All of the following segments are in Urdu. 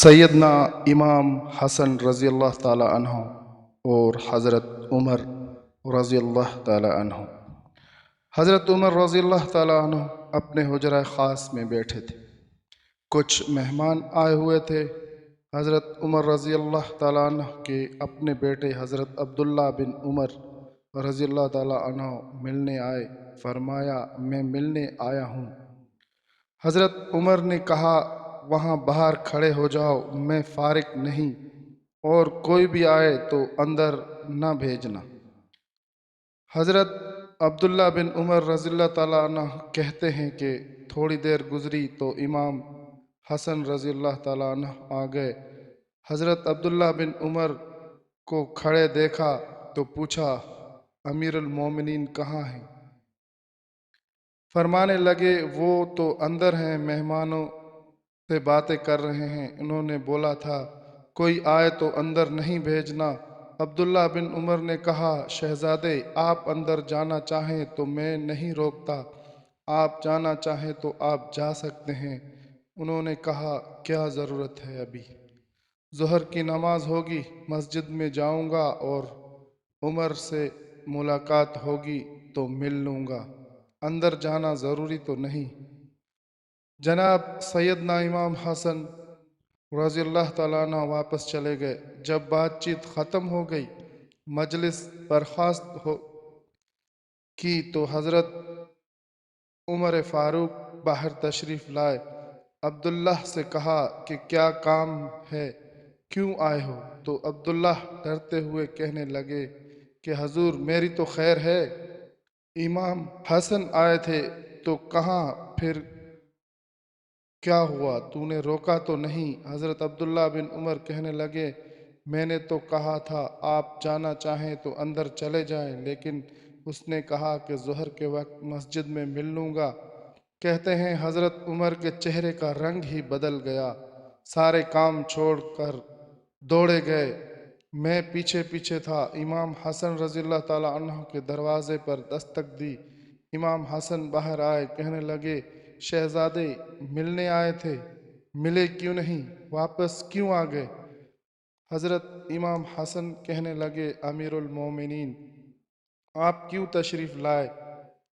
سیدنا امام حسن رضی اللہ تعالی عنہ اور حضرت عمر رضی اللہ تعالی عنہ حضرت عمر رضی اللہ تعالی عنہ اپنے حجرہ خاص میں بیٹھے تھے۔ کچھ مہمان آئے ہوئے تھے۔ حضرت عمر رضی اللہ تعالی عنہ کے اپنے بیٹے حضرت عبداللہ بن عمر رضی اللہ تعالی عنہ ملنے آئے۔ فرمایا میں ملنے آیا ہوں۔ حضرت عمر نے کہا وہاں باہر کھڑے ہو جاؤ، میں فارغ نہیں، اور کوئی بھی آئے تو اندر نہ بھیجنا۔ حضرت عبداللہ بن عمر رضی اللہ تعالیٰ عنہ کہتے ہیں کہ تھوڑی دیر گزری تو امام حسن رضی اللہ تعالیٰ عنہ آ گئے۔ حضرت عبداللہ بن عمر کو کھڑے دیکھا تو پوچھا امیر المومنین کہاں ہیں؟ فرمانے لگے وہ تو اندر ہیں، مہمانوں سے باتیں کر رہے ہیں، انہوں نے بولا تھا کوئی آئے تو اندر نہیں بھیجنا۔ عبداللہ بن عمر نے کہا شہزادے آپ اندر جانا چاہیں تو میں نہیں روکتا، آپ جانا چاہیں تو آپ جا سکتے ہیں۔ انہوں نے کہا کیا ضرورت ہے، ابھی ظہر کی نماز ہوگی، مسجد میں جاؤں گا اور عمر سے ملاقات ہوگی تو مل لوں گا، اندر جانا ضروری تو نہیں۔ جناب سیدنا امام حسن رضی اللہ تعالیٰ عنہ واپس چلے گئے۔ جب بات چیت ختم ہو گئی، مجلس برخاست کی تو حضرت عمر فاروق باہر تشریف لائے۔ عبداللہ سے کہا کہ کیا کام ہے، کیوں آئے ہو؟ تو عبداللہ ڈرتے ہوئے کہنے لگے کہ حضور میری تو خیر ہے، امام حسن آئے تھے تو کہاں، پھر کیا ہوا، تو نے روکا تو نہیں؟ حضرت عبداللہ بن عمر کہنے لگے میں نے تو کہا تھا آپ جانا چاہیں تو اندر چلے جائیں، لیکن اس نے کہا کہ ظہر کے وقت مسجد میں مل لوں گا۔ کہتے ہیں حضرت عمر کے چہرے کا رنگ ہی بدل گیا، سارے کام چھوڑ کر دوڑے گئے۔ میں پیچھے پیچھے تھا۔ امام حسن رضی اللہ تعالیٰ عنہ کے دروازے پر دستک دی۔ امام حسن باہر آئے، کہنے لگے شہزادے ملنے آئے تھے، ملے کیوں نہیں، واپس کیوں آ گئے؟ حضرت امام حسن کہنے لگے امیر المومنین آپ کیوں تشریف لائے؟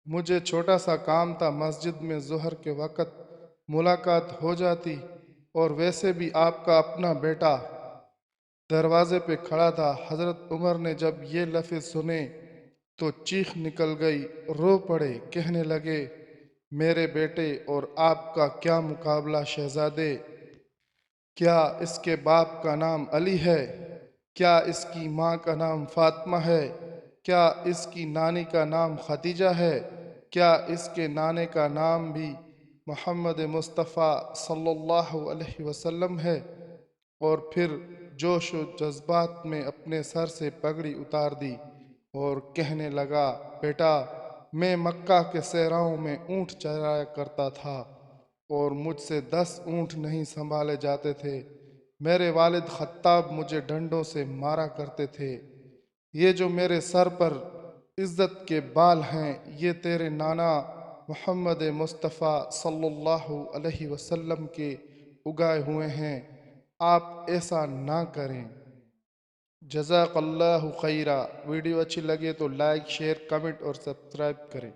مجھے چھوٹا سا کام تھا، مسجد میں ظہر کے وقت ملاقات ہو جاتی، اور ویسے بھی آپ کا اپنا بیٹا دروازے پہ کھڑا تھا۔ حضرت عمر نے جب یہ لفظ سنے تو چیخ نکل گئی، رو پڑے، کہنے لگے میرے بیٹے اور آپ کا کیا مقابلہ شہزادے؟ کیا اس کے باپ کا نام علی ہے؟ کیا اس کی ماں کا نام فاطمہ ہے؟ کیا اس کی نانی کا نام خدیجہ ہے؟ کیا اس کے نانے کا نام بھی محمد مصطفیٰ صلی اللہ علیہ وسلم ہے؟ اور پھر جوش و جذبات میں اپنے سر سے پگڑی اتار دی اور کہنے لگا بیٹا میں مکہ کے صحراؤں میں اونٹ چرایا کرتا تھا اور مجھ سے 10 اونٹ نہیں سنبھالے جاتے تھے، میرے والد خطاب مجھے ڈنڈوں سے مارا کرتے تھے، یہ جو میرے سر پر عزت کے بال ہیں یہ تیرے نانا محمد مصطفیٰ صلی اللہ علیہ وسلم کے اگائے ہوئے ہیں، آپ ایسا نہ کریں۔ جزاک اللہ خیرہ۔ ویڈیو اچھی لگے تو لائک، شیئر، کمنٹ اور سبسکرائب کریں۔